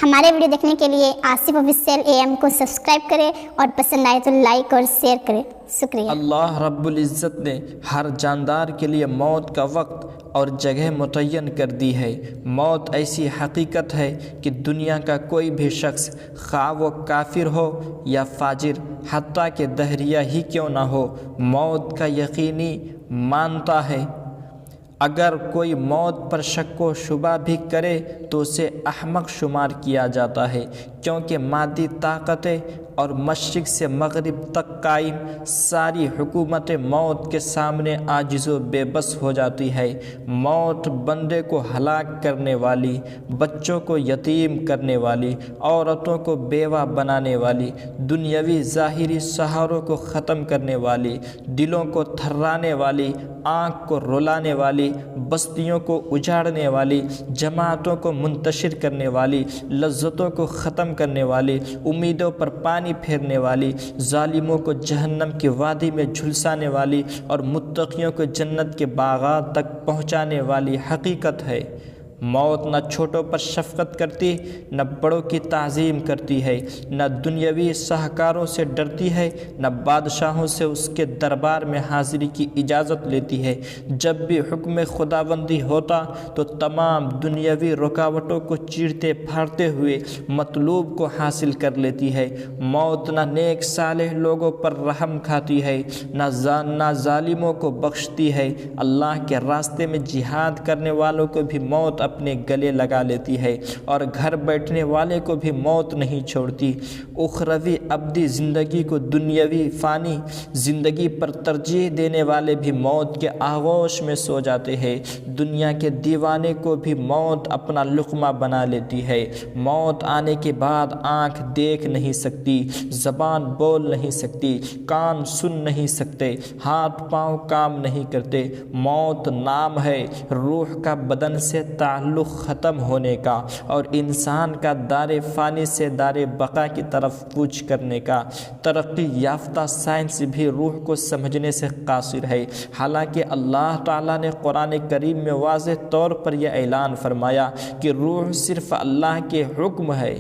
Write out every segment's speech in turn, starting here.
ہمارے ویڈیو دیکھنے کے لیے آصف آفیشیل AM کو سبسکرائب کریں اور پسند آئے تو لائک اور شیئر کریں۔ شکریہ۔ اللہ رب العزت نے ہر جاندار کے لیے موت کا وقت اور جگہ متعین کر دی ہے۔ موت ایسی حقیقت ہے کہ دنیا کا کوئی بھی شخص، خواہ وہ کافر ہو یا فاجر، حتیٰ کہ دہریہ ہی کیوں نہ ہو، موت کا یقینی مانتا ہے۔ اگر کوئی موت پر شک و شبہ بھی کرے تو اسے احمق شمار کیا جاتا ہے، کیونکہ مادی طاقتیں اور مشرق سے مغرب تک قائم ساری حکومتیں موت کے سامنے عاجز و بے بس ہو جاتی ہے۔ موت بندے کو ہلاک کرنے والی، بچوں کو یتیم کرنے والی، عورتوں کو بیوہ بنانے والی، دنیاوی ظاہری سہاروں کو ختم کرنے والی، دلوں کو تھرانے والی، آنکھ کو رلانے والی، بستیوں کو اجاڑنے والی، جماعتوں کو منتشر کرنے والی، لذتوں کو ختم کرنے والی، امیدوں پر پانی پھیرنے والی، ظالموں کو جہنم کی وادی میں جھلسانے والی اور متقیوں کو جنت کے باغات تک پہنچانے والی حقیقت ہے۔ موت نہ چھوٹوں پر شفقت کرتی، نہ بڑوں کی تعظیم کرتی ہے، نہ دنیاوی شاہکاروں سے ڈرتی ہے، نہ بادشاہوں سے اس کے دربار میں حاضری کی اجازت لیتی ہے۔ جب بھی حکم خداوندی ہوتا تو تمام دنیاوی رکاوٹوں کو چیرتے پھاڑتے ہوئے مطلوب کو حاصل کر لیتی ہے۔ موت نہ نیک صالح لوگوں پر رحم کھاتی ہے، نہ ظالموں کو بخشتی ہے۔ اللہ کے راستے میں جہاد کرنے والوں کو بھی موت اپنے گلے لگا لیتی ہے، اور گھر بیٹھنے والے کو بھی موت نہیں چھوڑتی۔ اخروی ابدی زندگی کو دنیاوی فانی زندگی پر ترجیح دینے والے بھی موت کے آغوش میں سو جاتے ہیں۔ دنیا کے دیوانے کو بھی موت اپنا لقمہ بنا لیتی ہے۔ موت آنے کے بعد آنکھ دیکھ نہیں سکتی، زبان بول نہیں سکتی، کان سن نہیں سکتے، ہاتھ پاؤں کام نہیں کرتے۔ موت نام ہے روح کا بدن سے تعلق ختم ہونے کا اور انسان کا دار فانی سے دار بقا کی طرف کوچ کرنے کا۔ ترقی یافتہ سائنس بھی روح کو سمجھنے سے قاصر ہے، حالانکہ اللہ تعالیٰ نے قرآن کریم میں واضح طور پر یہ اعلان فرمایا کہ روح صرف اللہ کے حکم ہے۔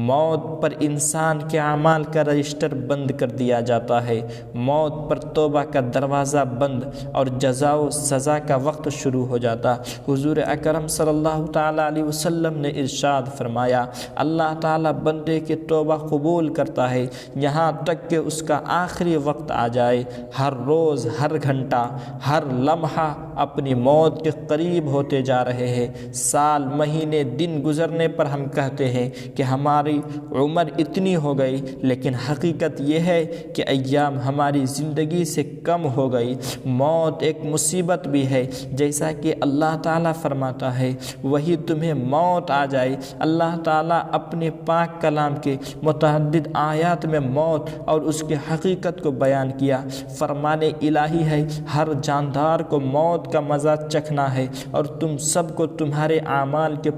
موت پر انسان کے اعمال کا رجسٹر بند کر دیا جاتا ہے۔ موت پر توبہ کا دروازہ بند اور جزا و سزا کا وقت شروع ہو جاتا۔ حضور اکرم صلی اللہ تعالیٰ علیہ وسلم نے ارشاد فرمایا، اللہ تعالیٰ بندے کی توبہ قبول کرتا ہے یہاں تک کہ اس کا آخری وقت آ جائے۔ ہر روز، ہر گھنٹہ، ہر لمحہ اپنی موت کے قریب ہوتے جا رہے ہیں۔ سال، مہینے، دن گزرنے پر ہم کہتے ہیں کہ ہماری عمر اتنی ہو گئی، لیکن حقیقت یہ ہے کہ ایام ہماری زندگی سے کم ہو گئی۔ موت ایک مصیبت بھی ہے، جیسا کہ اللہ تعالیٰ فرماتا ہے، وہی تمہیں موت آ جائے۔ اللہ تعالیٰ اپنے پاک کلام کے متعدد آیات میں موت اور اس کی حقیقت کو بیان کیا۔ فرمان الہی ہے، ہر جاندار کو موت کا مزہ چکھنا ہے، اور تم سب کو تمہارے اعمال کے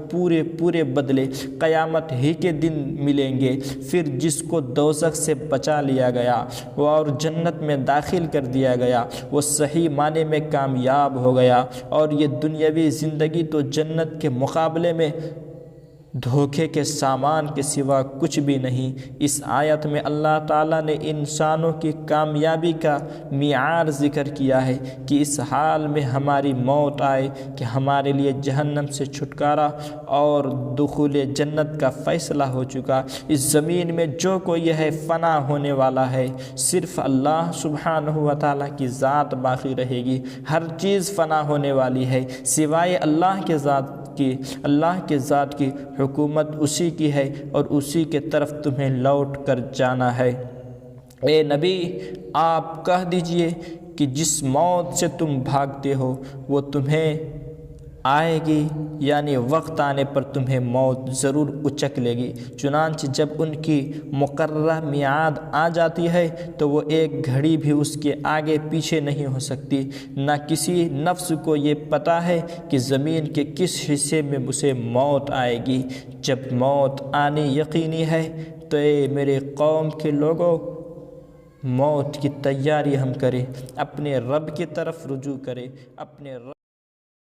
پورے بدلے قیامت ہی کے دن ملیں گے۔ پھر جس کو دوزخ سے بچا لیا گیا اور جنت میں داخل کر دیا گیا، وہ صحیح معنی میں کامیاب ہو گیا، اور یہ دنیاوی زندگی تو جنت کے مقابلے میں دھوکے کے سامان کے سوا کچھ بھی نہیں۔ اس آیت میں اللہ تعالیٰ نے انسانوں کی کامیابی کا معیار ذکر کیا ہے کہ اس حال میں ہماری موت آئے کہ ہمارے لیے جہنم سے چھٹکارا اور دخول جنت کا فیصلہ ہو چکا۔ اس زمین میں جو کوئی ہے فنا ہونے والا ہے، صرف اللہ سبحانہ و تعالیٰ کی ذات باقی رہے گی۔ ہر چیز فنا ہونے والی ہے سوائے اللہ کے ذات کی۔ اللہ کے ذات کی حکومت اسی کی ہے اور اسی کے طرف تمہیں لوٹ کر جانا ہے۔ اے نبی، آپ کہہ دیجئے کہ جس موت سے تم بھاگتے ہو وہ تمہیں آئے گی، یعنی وقت آنے پر تمہیں موت ضرور اچک لے گی۔ چنانچہ جب ان کی مقررہ میعاد آ جاتی ہے تو وہ ایک گھڑی بھی اس کے آگے پیچھے نہیں ہو سکتی۔ نہ کسی نفس کو یہ پتہ ہے کہ زمین کے کس حصے میں اسے موت آئے گی۔ جب موت آنی یقینی ہے تو اے میرے قوم کے لوگوں، موت کی تیاری ہم کریں، اپنے رب کی طرف رجوع کریں، اپنے رب